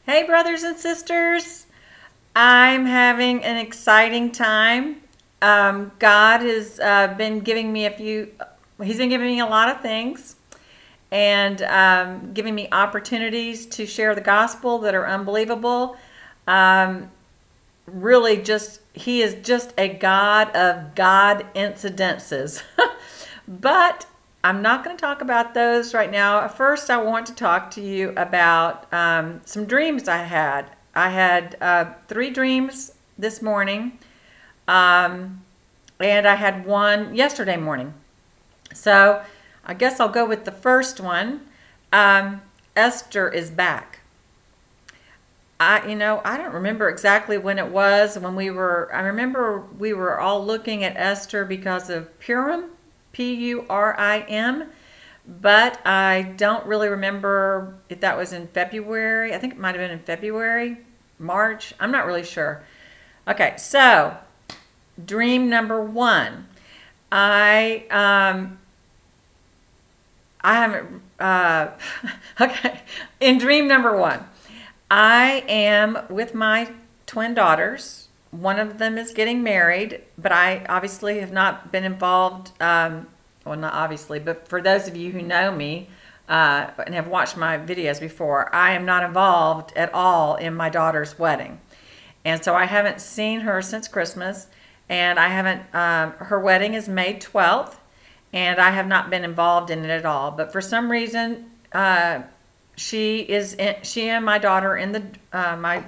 Hey, brothers and sisters. I'm having an exciting time. God has been giving me He's been giving me a lot of things and giving me opportunities to share the gospel that are unbelievable. Um, really, He is just a God of God incidences. But I'm not going to talk about those right now. First, I want to talk to you about some dreams I had. I had 3 dreams this morning, and I had one yesterday morning. So I guess I'll go with the first one. Esther is back. I don't remember exactly when it was I remember we were all looking at Esther because of Purim, Purim, but I don't really remember if that was in February. I think it might have been in February, March. I'm not really sure. Okay, so dream number 1. I haven't, okay, in dream number 1. I am with my twin daughters. One of them is getting married, but I obviously have not been involved. Well, not obviously, but for those of you who know me and have watched my videos before, I am not involved at all in my daughter's wedding. And so I haven't seen her since Christmas, and I haven't, her wedding is May 12th, and I have not been involved in it at all. But for some reason, she and my daughter in the my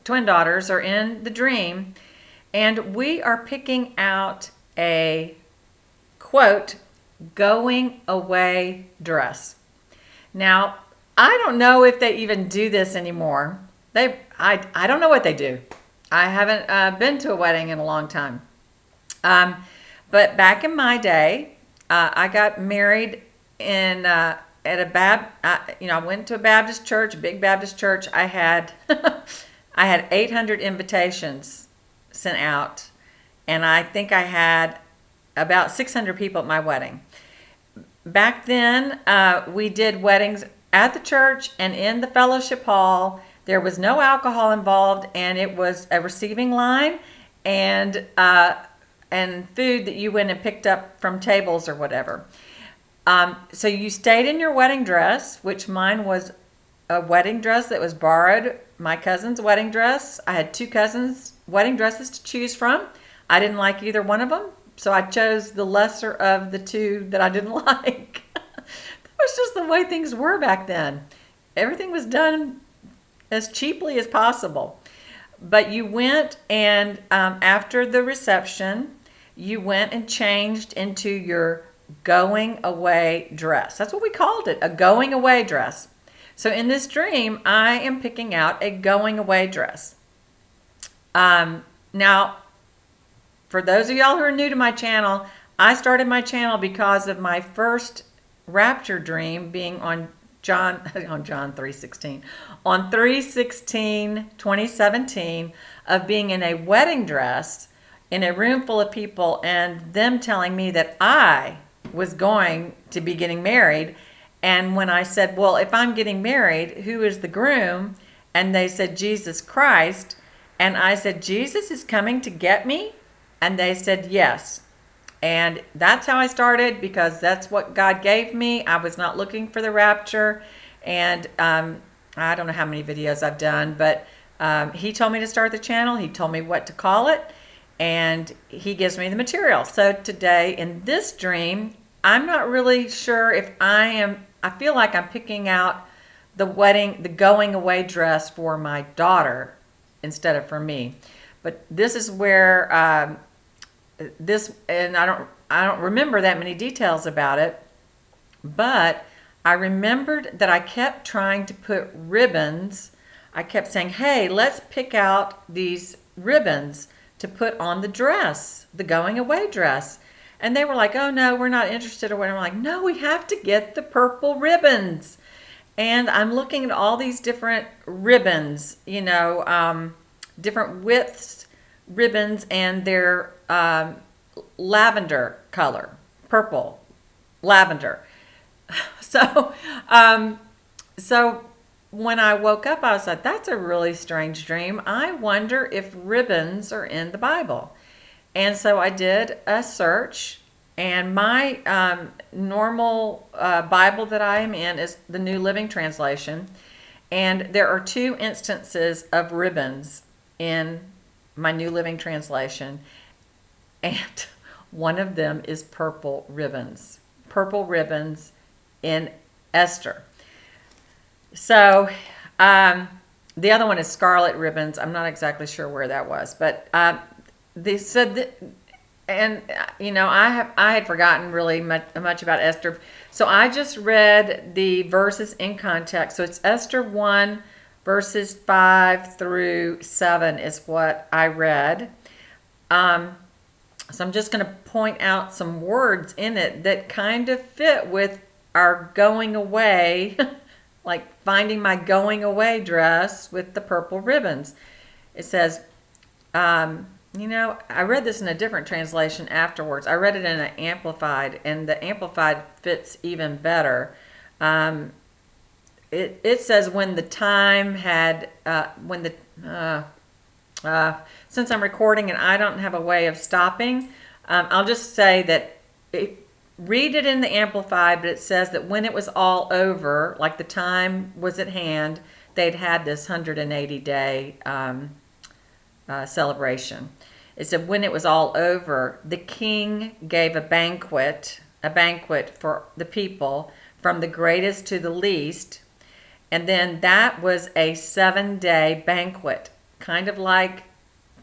twin daughters are in the dream, and we are picking out a quote going away dress. Now, I don't know if they even do this anymore. I don't know what they do. I haven't been to a wedding in a long time. But back in my day, I got married in I went to a Baptist church, a big Baptist church. I had 800 invitations sent out, and I think I had about 600 people at my wedding. Back then, we did weddings at the church and in the fellowship hall. There was no alcohol involved, and it was a receiving line and food that you went and picked up from tables or whatever. So you stayed in your wedding dress, which mine was a wedding dress that was borrowed, my cousin's wedding dress. I had 2 cousins' wedding dresses to choose from. I didn't like either one of them, so I chose the lesser of the 2 that I didn't like. That was just the way things were back then. Everything was done as cheaply as possible. But you went and after the reception, you went and changed into your going away dress. That's what we called it, a going away dress. So in this dream, I am picking out a going away dress. Now, for those of y'all who are new to my channel, I started my channel because of my first rapture dream being on John 3:16, on 3/16/2017, of being in a wedding dress in a room full of people and them telling me that I was going to be getting married. And when I said, well, if I'm getting married, who is the groom? And they said, Jesus Christ. And I said, Jesus is coming to get me? And they said, yes. And that's how I started, because that's what God gave me. I was not looking for the rapture. And I don't know how many videos I've done, but he told me to start the channel. He told me what to call it, and he gives me the material. So today in this dream, I'm not really sure if I feel like I'm picking out the going away dress for my daughter instead of for me. But this is where and I don't remember that many details about it, but I remembered that I kept trying to put ribbons. I kept saying, hey, let's pick out these ribbons to put on the dress, the going away dress. And they were like, oh no, we're not interested or whatever. I'm like, no, we have to get the purple ribbons. And I'm looking at all these different ribbons, different widths ribbons, and they're lavender color, purple, lavender. So when I woke up, I was like, that's a really strange dream. I wonder if ribbons are in the Bible. And so I did a search, and my normal Bible that I am in is the New Living Translation. And there are two instances of ribbons in my New Living Translation. And one of them is purple ribbons. Purple ribbons in Esther. So the other one is scarlet ribbons. I'm not exactly sure where that was, but they said that, and I had forgotten really much about Esther, so I just read the verses in context. So it's Esther 1 verses 5 through 7 is what I read. So I'm just going to point out some words in it that kind of fit with our going away, like finding my going away dress with the purple ribbons. It says, I read this in a different translation afterwards. I read it in an Amplified, and the Amplified fits even better. It says when the time had, since I'm recording and I don't have a way of stopping, I'll just say that read it in the Amplified, but it says that when it was all over, like the time was at hand, they'd had this 180-day celebration. It said when it was all over, the king gave a banquet for the people, from the greatest to the least, and then that was a 7-day banquet, kind of like,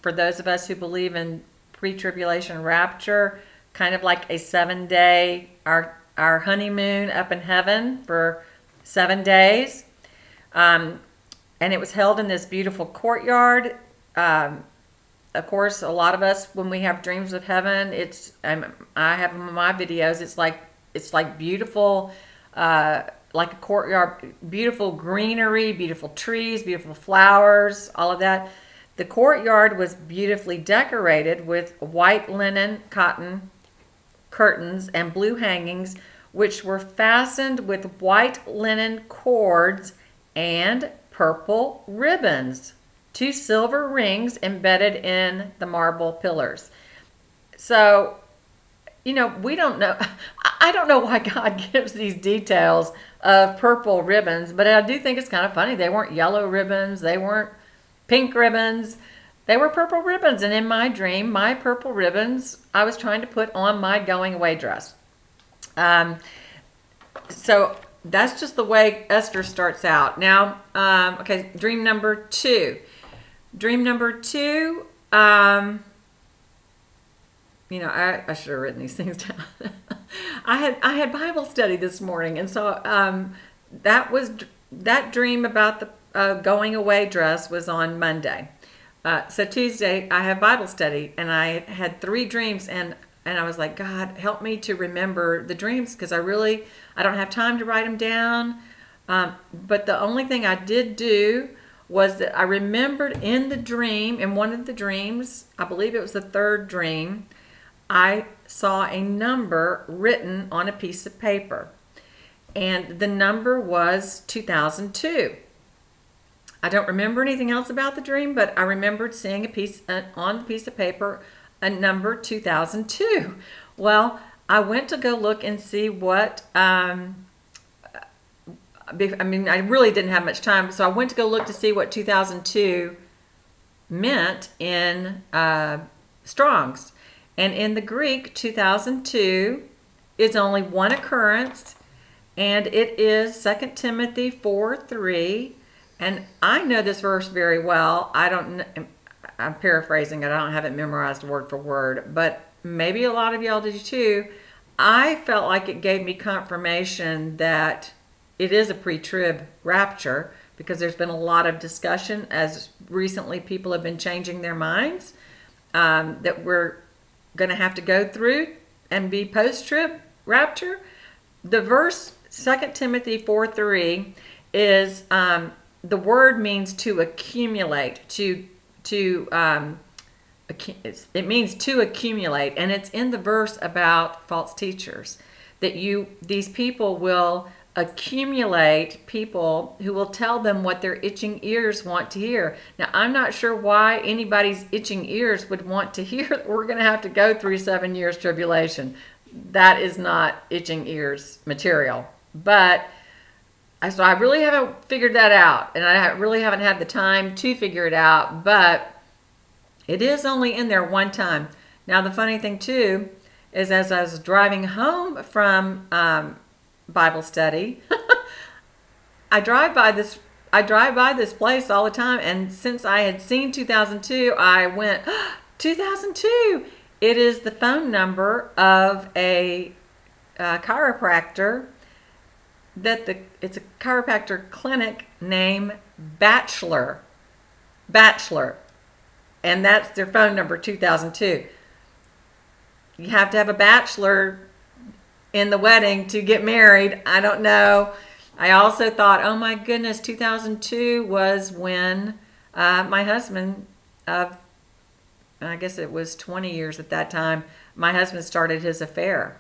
for those of us who believe in pre-tribulation rapture, kind of like a 7-day, our honeymoon up in heaven for 7 days. And it was held in this beautiful courtyard. Of course, a lot of us, when we have dreams of heaven, I have them in my videos, it's like beautiful, like a courtyard, beautiful greenery, beautiful trees, beautiful flowers, all of that. The courtyard was beautifully decorated with white linen, cotton curtains and blue hangings, which were fastened with white linen cords and purple ribbons, 2 silver rings embedded in the marble pillars. So, we don't know. I don't know why God gives these details of purple ribbons, but I do think it's kind of funny. They weren't yellow ribbons. They weren't pink ribbons. They were purple ribbons. And in my dream, my purple ribbons, I was trying to put on my going away dress. So that's just the way Esther starts out. Now, okay, dream number 2. Dream number 2, I should have written these things down. I had Bible study this morning, and so that dream about the going away dress was on Monday. So Tuesday I have Bible study, and I had 3 dreams, and I was like, God, help me to remember the dreams, because I don't have time to write them down. But the only thing I did do was that I remembered in one of the dreams, I believe it was the 3rd dream, I saw a number written on a piece of paper, and the number was 2002. I don't remember anything else about the dream, but I remembered seeing on the piece of paper a number 2002. Well, I went to go look and see what, I really didn't have much time, so I went to go look to see what 2002 meant in Strong's. And in the Greek, 2002 is only one occurrence, and it is 2 Timothy 4:3. And I know this verse very well. I'm paraphrasing it. I don't have it memorized word for word, but maybe a lot of y'all did too. I felt like it gave me confirmation that it is a pre-trib rapture, because there's been a lot of discussion as recently people have been changing their minds, that we're going to have to go through and be post-trib rapture. The verse 2 Timothy 4:3 is, the word means to accumulate, it means to accumulate, and it's in the verse about false teachers, that these people will accumulate people who will tell them what their itching ears want to hear. Now, I'm not sure why anybody's itching ears would want to hear that we're going to have to go through 7 years tribulation. That is not itching ears material. But so I really haven't figured that out, and I really haven't had the time to figure it out, but it is only in there one time. Now, the funny thing too is, as I was driving home from Bible study, I drive by this place all the time, and since I had seen 2002, I went, 2002. It is the phone number of a chiropractor it's a chiropractor clinic named Bachelor, and that's their phone number, 2002. You have to have a bachelor in the wedding to get married. I don't know. I also thought, oh my goodness, 2002 was when my husband, I guess it was 20 years at that time, my husband started his affair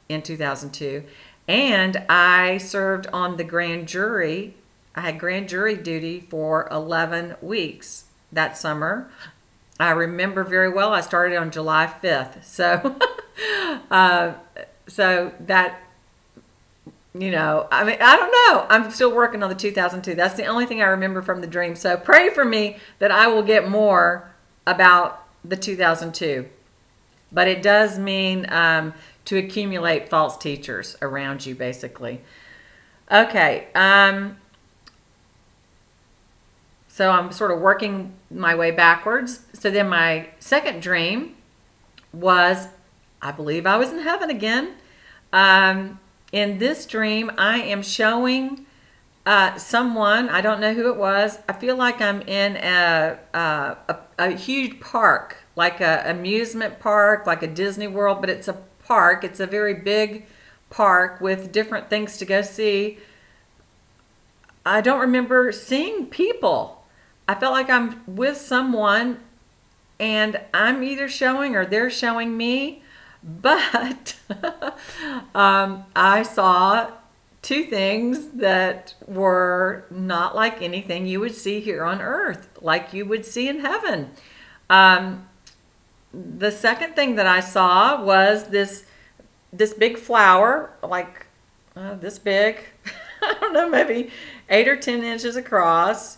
in 2002. And I served on the grand jury. I had grand jury duty for 11 weeks that summer. I remember very well, I started on July 5th. So, so that, you know, I mean, I don't know. I'm still working on the 2002. That's the only thing I remember from the dream. So pray for me that I will get more about the 2002. But it does mean to accumulate false teachers around you, basically. Okay. So I'm sort of working my way backwards. So then my second dream was, I believe I was in heaven again. In this dream, I am showing someone, I don't know who it was. I feel like I'm in a huge park, like an amusement park, like a Disney World, but it's a park. It's a very big park with different things to go see. I don't remember seeing people. I felt like I'm with someone and I'm either showing or they're showing me, but I saw two things that were not like anything you would see here on earth, like you would see in heaven. The second thing that I saw was this big flower, like this big, I don't know, maybe 8 or 10 inches across.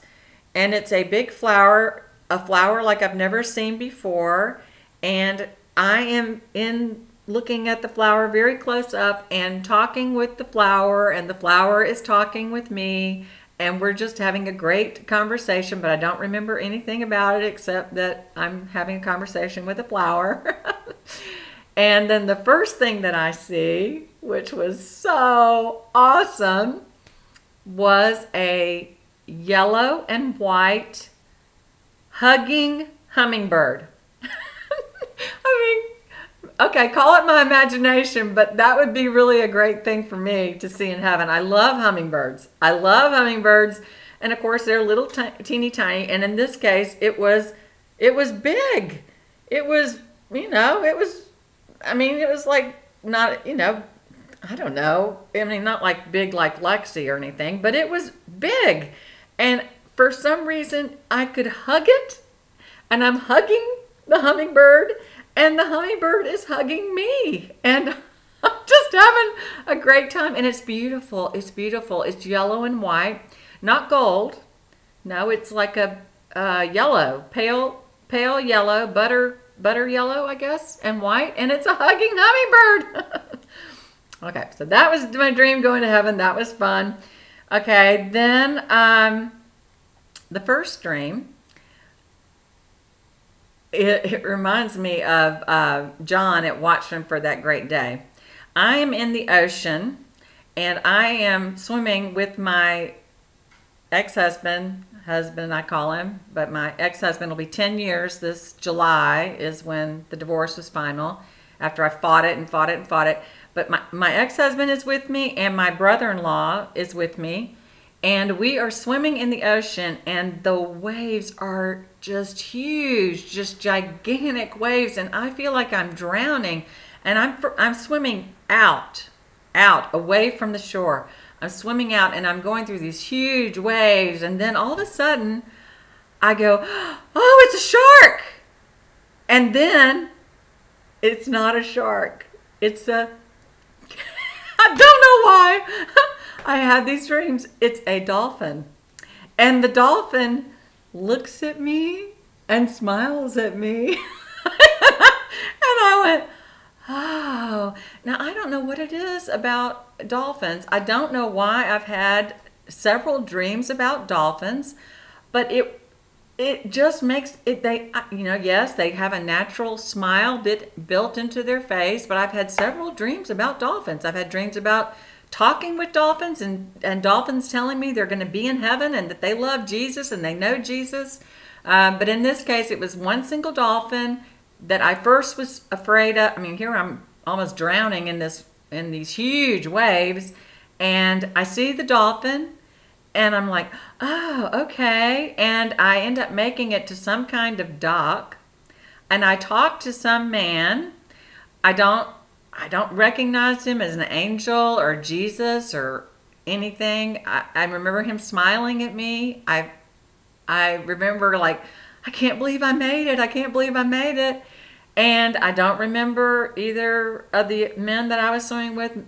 And it's a big flower, a flower like I've never seen before. And I am looking at the flower very close up and talking with the flower, and the flower is talking with me. And we're just having a great conversation, but I don't remember anything about it except that I'm having a conversation with a flower. And then the first thing that I see, which was so awesome, was a yellow and white hugging hummingbird. I mean, okay, call it my imagination, but that would be really a great thing for me to see in heaven. I love hummingbirds. I love hummingbirds. And of course, they're little teeny tiny. And in this case, it was big. It was, you know, it was like not, you know, I don't know. I mean, not like big like Lexi or anything, but it was big. And for some reason, I could hug it. And I'm hugging the hummingbird. And the hummingbird is hugging me. And I'm just having a great time. And it's beautiful. It's beautiful. It's yellow and white. Not gold. No, it's like a yellow. Pale yellow. Butter yellow, I guess. And white. And it's a hugging hummingbird. Okay, so that was my dream going to heaven. That was fun. Okay, then the first dream, it reminds me of John at Watchmen for That Great Day. I am in the ocean, and I am swimming with my ex-husband, I call him, but my ex-husband will be 10 years. This July is when the divorce was final, after I fought it and fought it and fought it. But my ex-husband is with me, and my brother-in-law is with me. And we are swimming in the ocean, and the waves are just huge, just gigantic waves. And I feel like I'm drowning. And I'm swimming out, away from the shore. I'm swimming out and I'm going through these huge waves, and then all of a sudden I go, oh, it's a shark. And then it's not a shark. It's a, I don't know why I had these dreams. It's a dolphin. And the dolphin looks at me and smiles at me. And I went, oh. Now, I don't know what it is about dolphins. I don't know why I've had several dreams about dolphins, but it just makes it, yes, they have a natural smile built into their face, but I've had several dreams about dolphins. I've had dreams about talking with dolphins and dolphins telling me they're going to be in heaven and that they love Jesus and they know Jesus. But in this case, it was one single dolphin that I first was afraid of. I mean, here I'm almost drowning in these huge waves, and I see the dolphin, and I'm like, oh, okay. And I end up making it to some kind of dock, and I talk to some man. I don't recognize him as an angel or Jesus or anything. I remember him smiling at me. I remember, like, I can't believe I made it. I can't believe I made it. And I don't remember either of the men that I was swimming with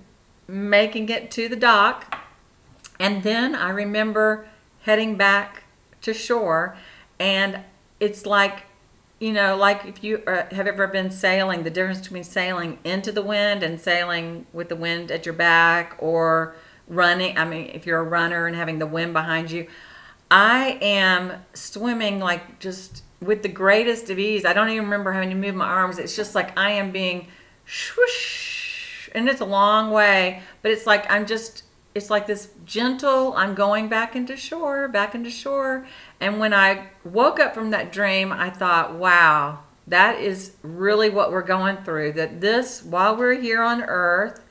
making it to the dock. And then I remember heading back to shore. And it's like, like if you have ever been sailing, the difference between sailing into the wind and sailing with the wind at your back, or running. I mean, if you're a runner and having the wind behind you. I am swimming like just with the greatest of ease. I don't even remember having to move my arms. It's just like I am being swoosh, and it's a long way, but it's like it's like this gentle, I'm going back into shore. And when I woke up from that dream, I thought, wow, that is really what we're going through. That while we're here on earth,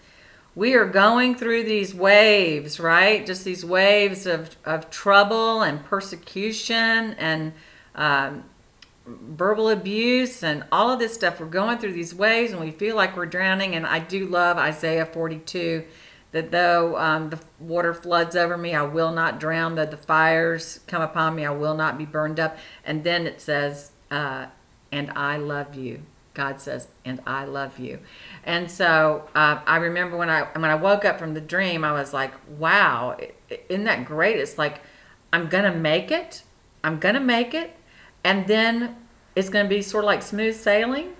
we are going through these waves, right? Just these waves of trouble and persecution and verbal abuse and all of this stuff. We're going through these waves and we feel like we're drowning. And I do love Isaiah 42, that though the water floods over me, I will not drown. Though the fires come upon me, I will not be burned up. And then it says, and I love you. God says, and I love you. And so I remember when I woke up from the dream, I was like, wow, isn't that great? It's like, I'm going to make it. I'm going to make it. And then it's going to be sort of like smooth sailing.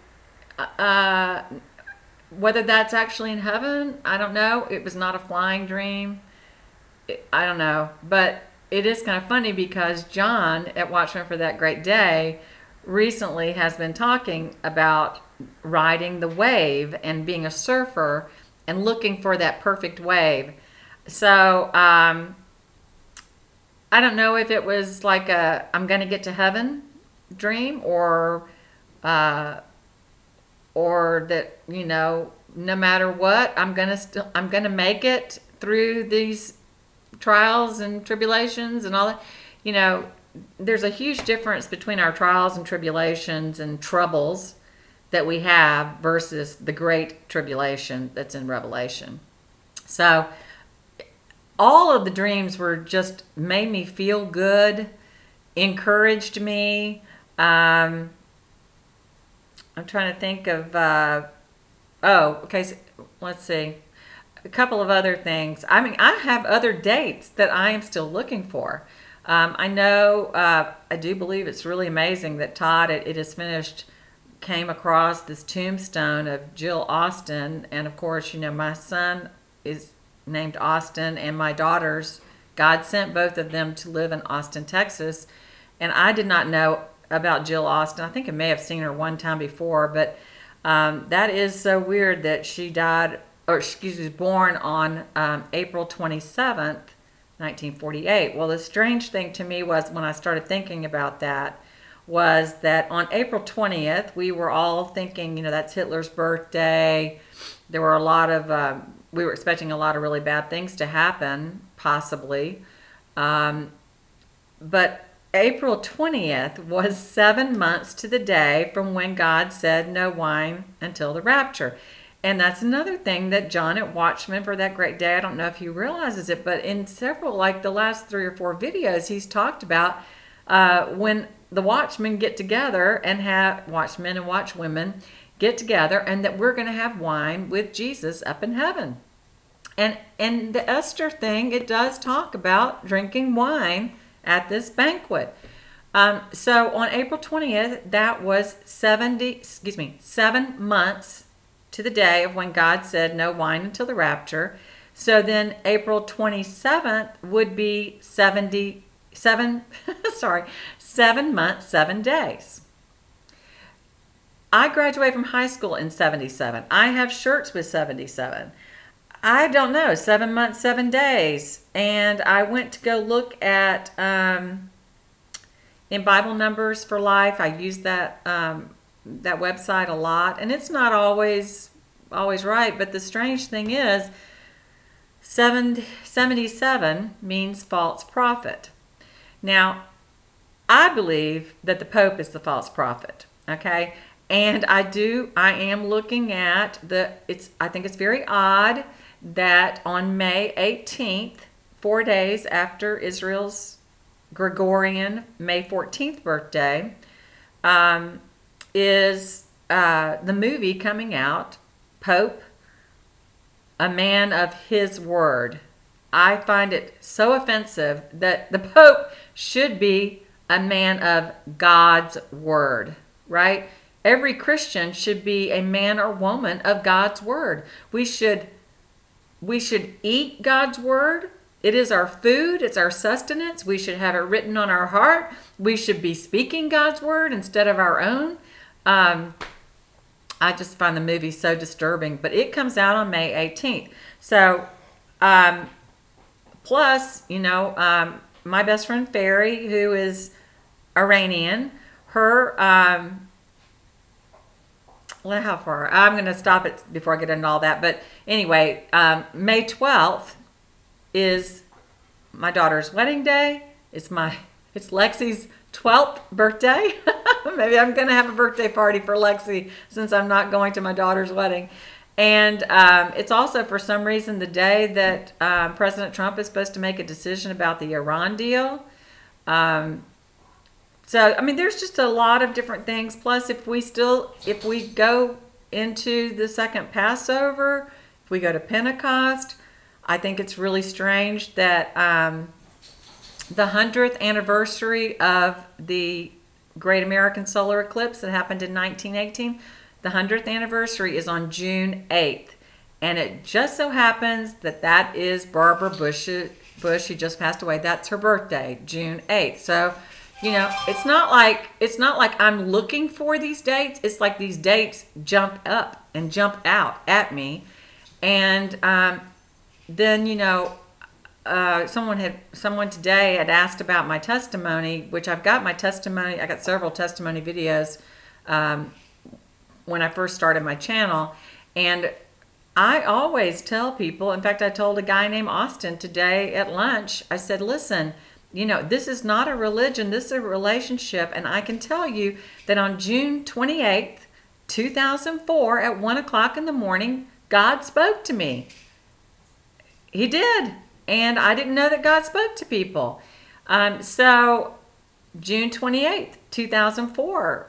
Whether that's actually in heaven, I don't know. It was not a flying dream. I don't know. But it is kind of funny because John at Watchman for That Great Day recently has been talking about riding the wave and being a surfer and looking for that perfect wave. So I don't know if it was like a I'm going to get to heaven dream, or that, no matter what, I'm going to make it through these trials and tribulations and all that. There's a huge difference between our trials and tribulations and troubles that we have versus the great tribulation that's in Revelation. So all of the dreams were just made me feel good, encouraged me. I'm trying to think of, okay, so let's see. A couple of other things. I mean, I have other dates that I am still looking for. I know, I do believe it's really amazing that Todd, It Is Finished, came across this tombstone of Jill Austin. And of course, my son is named Austin, and my daughters, God sent both of them to live in Austin, Texas. And I did not know about Jill Austin. I think I may have seen her one time before, but that is so weird that she died, or excuse me, was born on April 27th, 1948. Well, the strange thing to me was, when I started thinking about that, was that on April 20th, we were all thinking, that's Hitler's birthday. There were a lot of, we were expecting a lot of really bad things to happen, possibly. But April 20th was 7 months to the day from when God said no wine until the rapture. And that's another thing that John at Watchman for that great day, I don't know if he realizes it, but in several, like the last 3 or 4 videos, he's talked about when the watchmen get together and have watchmen and watchwomen get together, and that we're going to have wine with Jesus up in heaven. And the Esther thing, it does talk about drinking wine at this banquet. So on April 20th, that was 7 months to the day of when God said no wine until the rapture. So then April 27th would be 7 months, 7 days. I graduated from high school in 77. I have shirts with 77. I don't know, 7 months, 7 days. And I went to go look at, in Bible Numbers for Life, I use that website a lot. And it's not always right, but the strange thing is, 77 means false prophet. Now, I believe that the Pope is the false prophet, okay? And I am looking at I think it's very odd that on May 18th, 4 days after Israel's Gregorian May 14th birthday, is the movie coming out, Pope, a man of his word. I find it so offensive that the Pope should be a man of God's word, right? Every Christian should be a man or woman of God's word. We should eat God's word. It is our food. It's our sustenance. We should have it written on our heart. We should be speaking God's word instead of our own. I just find the movie so disturbing, but it comes out on May 18th. So, plus, my best friend Fairy, who is Iranian, her, well, how far? I'm going to stop it before I get into all that. But anyway, May 12th is my daughter's wedding day. It's Lexi's 12th birthday. Maybe I'm going to have a birthday party for Lexi since I'm not going to my daughter's wedding. And it's also, for some reason, the day that President Trump is supposed to make a decision about the Iran deal. So, I mean, there's just a lot of different things. Plus, if we go into the second Passover, if we go to Pentecost, I think it's really strange that the 100th anniversary of the Great American Solar Eclipse that happened in 1918, the 100th anniversary is on June 8th. And it just so happens that is Barbara Bush, who just passed away. That's her birthday, June 8th. So, it's not like I'm looking for these dates. It's like these dates jump up and jump out at me. And then, someone today had asked about my testimony, which I've got my testimony. I got several testimony videos when I first started my channel. And I always tell people, in fact, I told a guy named Austin today at lunch, I said, listen, this is not a religion, this is a relationship. And I can tell you that on June 28th, 2004, at 1 o'clock in the morning, God spoke to me. He did. And I didn't know that God spoke to people. So June 28th, 2004,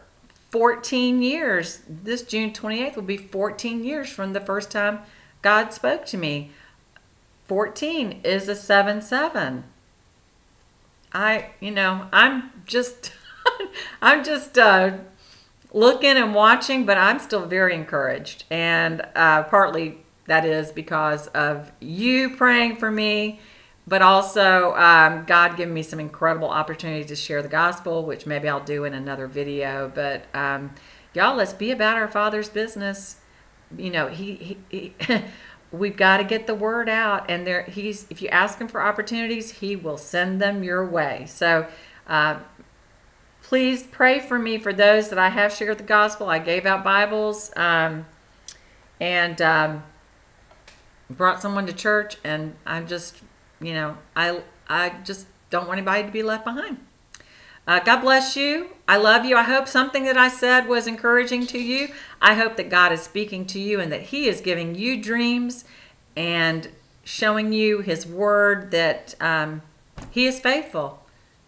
14 years. This June 28th will be 14 years from the first time God spoke to me. 14 is a 7-7. I'm just looking and watching, but I'm still very encouraged. And partly that is because of you praying for me, but also God giving me some incredible opportunities to share the gospel, which maybe I'll do in another video. But y'all, let's be about our Father's business. We've got to get the word out, and if you ask him for opportunities, he will send them your way. So please pray for me for those that I have shared the gospel. I gave out Bibles and brought someone to church, and I'm just, I just don't want anybody to be left behind. God bless you. I love you. I hope something that I said was encouraging to you. I hope that God is speaking to you and that He is giving you dreams and showing you His word, that He is faithful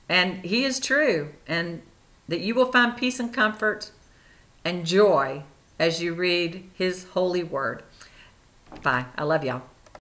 and He is true, and that you will find peace and comfort and joy as you read His holy word. Bye. I love y'all.